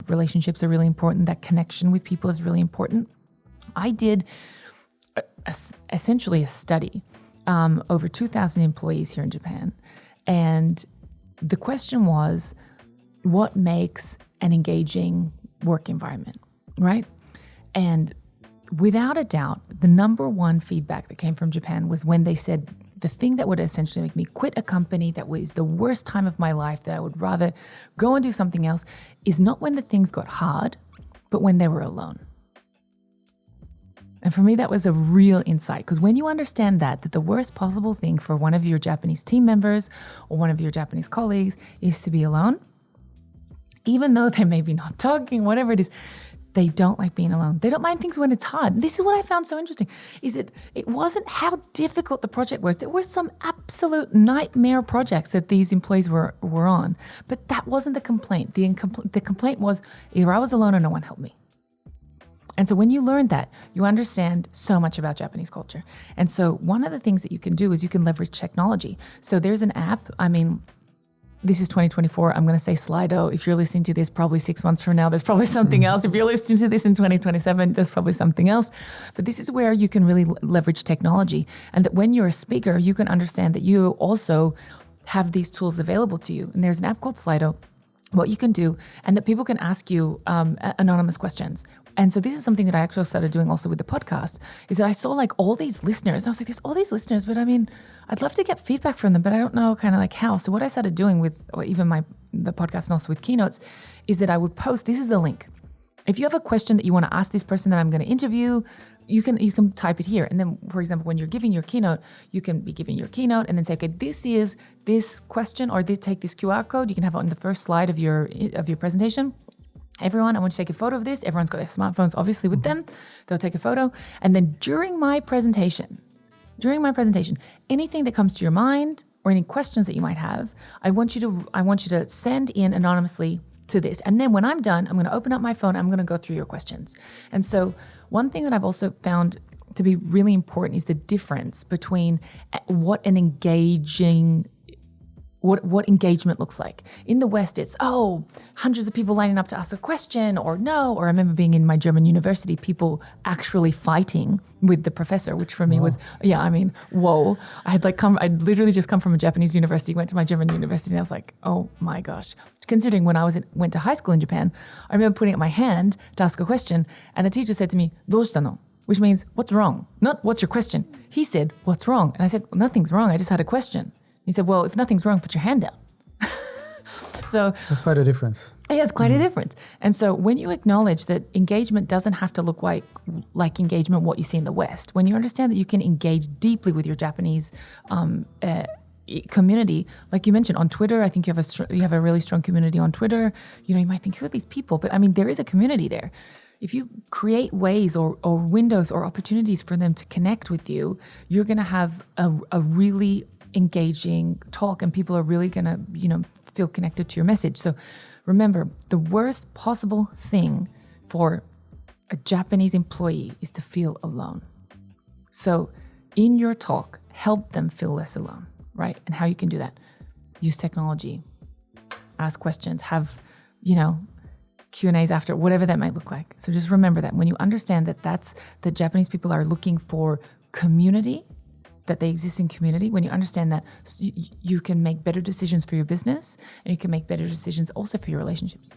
relationships are really important, that connection with people is really important. I did essentially a study over 2,000 employees here in Japan. And the question was, what makes an engaging work environment, right? And without a doubt, the number one feedback that came from Japan was when they said the thing that would essentially make me quit a company that was the worst time of my life, that I would rather go and do something else, is not when the things got hard, but when they were alone. And for me, that was a real insight, because when you understand that the worst possible thing for one of your Japanese team members or one of your Japanese colleagues is to be alone, even though they may be not talking, whatever it is, they don't like being alone. They don't mind things when it's hard. This is what I found so interesting, is that it wasn't how difficult the project was. There were some absolute nightmare projects that these employees were on, but that wasn't the complaint. The complaint was either I was alone or no one helped me. And so when you learn that, you understand so much about Japanese culture. And so one of the things that you can do is you can leverage technology. So there's an app, this is 2024. I'm going to say Slido. If you're listening to this probably 6 months from now, there's probably something else. If you're listening to this in 2027, there's probably something else. But this is where you can really leverage technology. And that when you're a speaker, you can understand that you also have these tools available to you. And there's an app called Slido, what you can do, and that people can ask you anonymous questions. And so this is something that I actually started doing also with the podcast, is that I saw like all these listeners. I was like, there's all these listeners, but I'd love to get feedback from them, but I don't know kind of like how. So what I started doing with even the podcast and also with keynotes is that I would post, this is the link. If you have a question that you want to ask this person that I'm going to interview, you can type it here. And then, for example, when you're giving your keynote, you can be giving your keynote and then say, okay, this is this question, or take this QR code. You can have it on the first slide of your presentation. Everyone, I want you to take a photo of this. Everyone's got their smartphones obviously with them. They'll take a photo. And then during my presentation, anything that comes to your mind or any questions that you might have, I want you to send in anonymously to this. And then when I'm done, I'm going to open up my phone. I'm going to go through your questions. And so one thing that I've also found to be really important is the difference between what engagement looks like. In the West, it's, hundreds of people lining up to ask a question, or I remember being in my German university, people actually fighting with the professor, which for me was, whoa. I'd literally just come from a Japanese university, went to my German university, and I was like, oh my gosh. Considering when I went to high school in Japan, I remember putting up my hand to ask a question, and the teacher said to me, "Doushita?" Which means, what's wrong? Not what's your question. He said, what's wrong? And I said, well, nothing's wrong. I just had a question. He said, well, if nothing's wrong, put your hand down. So that's quite a difference. Yeah, it's quite a difference. And so when you acknowledge that engagement doesn't have to look like engagement, what you see in the West, when you understand that you can engage deeply with your Japanese community, like you mentioned on Twitter, I think you have a really strong community on Twitter. You might think, who are these people? But there is a community there. If you create ways or windows or opportunities for them to connect with you, you're going to have a really engaging talk, and people are really going to, feel connected to your message. So remember, the worst possible thing for a Japanese employee is to feel alone. So in your talk, help them feel less alone, right? And how you can do that? Use technology, ask questions, have, Q&As after, whatever that might look like. So just remember that when you understand that the Japanese people are looking for community, that they exist in community, when you understand that, you can make better decisions for your business, and you can make better decisions also for your relationships.